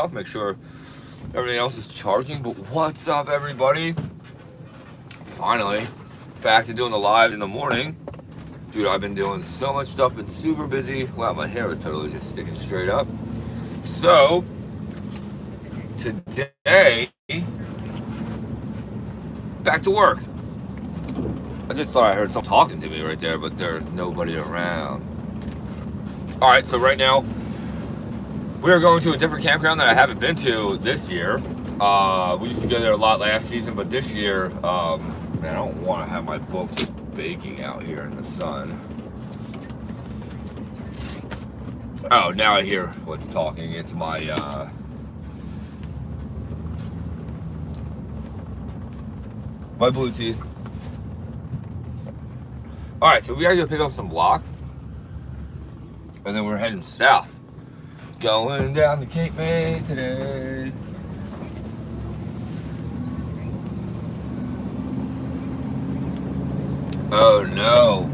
off, make sure everything else is charging. But what's up, everybody? Finally, back to doing the live in the morning. Dude, I've been doing so much stuff, been super busy. Wow, my hair is totally just sticking straight up. So, today, back to work. I just thought I heard someone talking to me right there, but there's nobody around. Alright, so right now, we are going to a different campground that I haven't been to this year. We used to go there a lot last season, but this year, I don't want to have my books baking out here in the sun. Oh, now I hear what's talking. It's my, my Bluetooth. Alright, so we gotta go pick up some block. And then we're heading south. Going down the Cape May today. Oh no.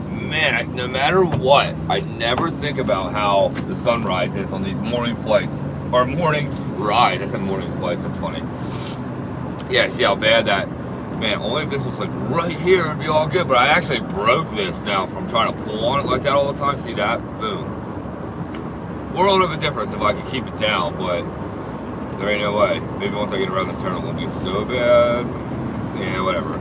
Man, no matter what, I never think about how the sunrise is on these morning flights. Or morning rides. I said morning flights, that's funny. Yeah, see how bad that... Man, only if this was like right here, it'd be all good. But I actually broke this now from trying to pull on it like that all the time. See that? Boom. World of a difference if I could keep it down, but there ain't no way. Maybe once I get around this turn, it won't be so bad. Yeah, whatever.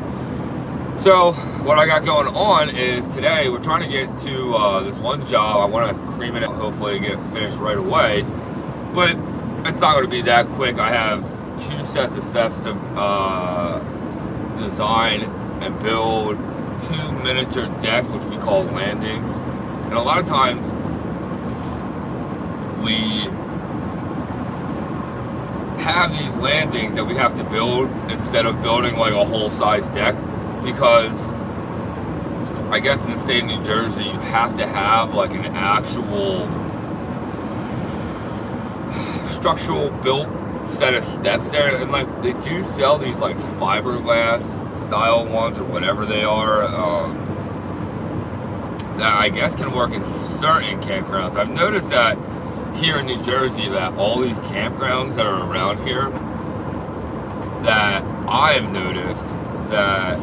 So, what I got going on is today we're trying to get to this one job. I want to cream it out, hopefully get finished right away. But it's not going to be that quick. I have 2 sets of steps to design and build 2 miniature decks, which we call landings. And a lot of times we have these landings that we have to build instead of building like a whole size deck, because I guess in the state of New Jersey you have to have like an actual structural built set of steps there, and like they do sell these like fiberglass style ones or whatever they are, that I guess can work in certain campgrounds. I've noticed that here in New Jersey that all these campgrounds that are around here, that I've noticed that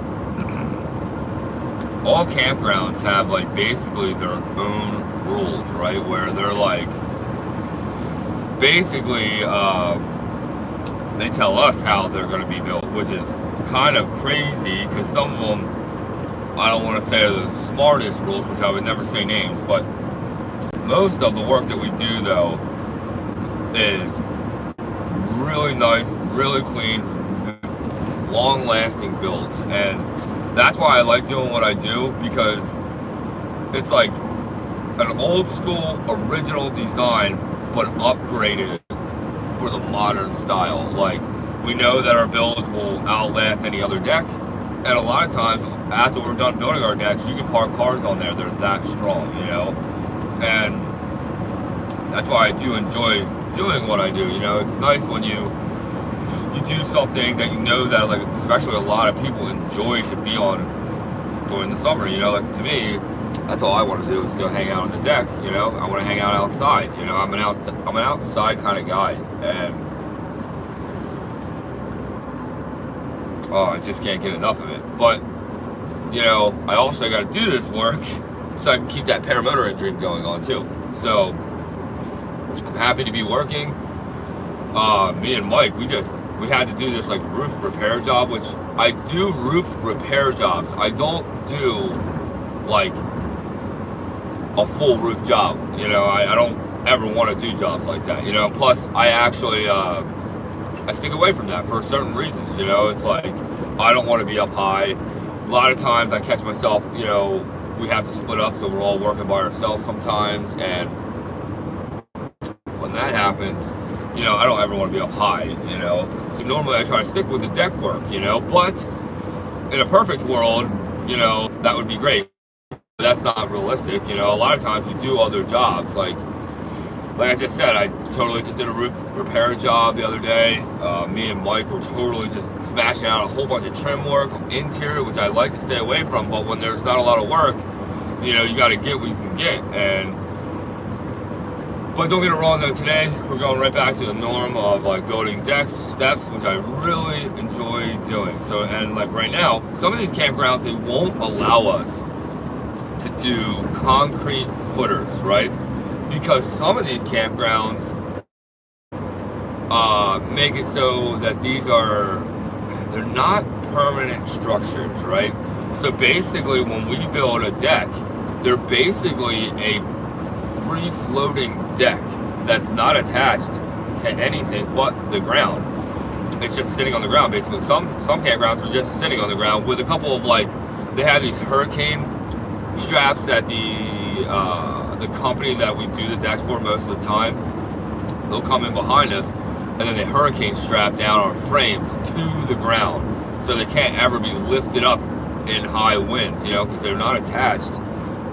all campgrounds have like basically their own rules, right? Where they're like basically they tell us how they're going to be built, which is kind of crazy because some of them, I don't want to say are the smartest rules, which I would never say names, but most of the work that we do though is really nice, really clean, long-lasting builds, and that's why I like doing what I do, because it's like an old school original design but upgraded for the modern style. Like, we know that our builds will outlast any other deck, and a lot of times after we're done building our decks, you can park cars on there. They're that strong, you know, and that's why I do enjoy doing what I do. You know, it's nice when you do something that you know that, like, especially a lot of people enjoy to be on during the summer. You know, like, to me, that's all I want to do is go hang out on the deck. You know, I want to hang out outside. You know, I'm an outside kind of guy, and oh, I just can't get enough of it. But you know, I also got to do this work so I can keep that paramotoring dream going on too. So I'm happy to be working. Me and Mike, we had to do this like roof repair job, which I do roof repair jobs. I don't do like a full roof job. You know, I don't ever want to do jobs like that. You know, plus I actually I stick away from that for certain reasons. You know, it's like I don't want to be up high. A lot of times I catch myself, you know, we have to split up, so we're all working by ourselves sometimes, and when that happens, you know, I don't ever want to be up high, you know. So normally I try to stick with the deck work, you know, but in a perfect world, you know, that would be great. But that's not realistic, you know. A lot of times we do other jobs, like I just said, I totally just did a roof repair job the other day. Me and Mike were totally just smashing out a whole bunch of trim work, interior, which I like to stay away from, but when there's not a lot of work, you know, you got to get what you can get. And But don't get it wrong though, today we're going right back to the norm of like building decks, steps, which I really enjoy doing. So, and like right now, some of these campgrounds, they won't allow us to do concrete footers, right? Because some of these campgrounds make it so that they're not permanent structures, right? So basically when we build a deck, they're basically a free-floating deck that's not attached to anything but the ground. It's just sitting on the ground, basically. Some campgrounds are just sitting on the ground with a couple of like, they have these hurricane straps that the company that we do the decks for most of the time, they'll come in behind us and then they hurricane strap down our frames to the ground so they can't ever be lifted up in high winds, you know, because they're not attached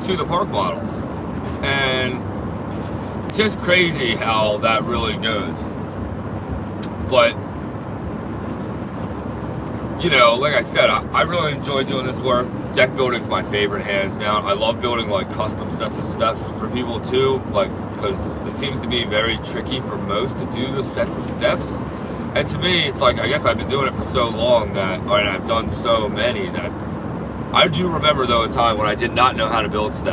to the park models. And it's just crazy how that really goes. But, you know, like I said, I really enjoy doing this work. Deck building's my favorite, hands down. I love building like custom sets of steps for people too, like, because it seems to be very tricky for most to do the sets of steps. And to me, it's like, I guess I've been doing it for so long that, and I've done so many that I do remember though a time when I did not know how to build steps.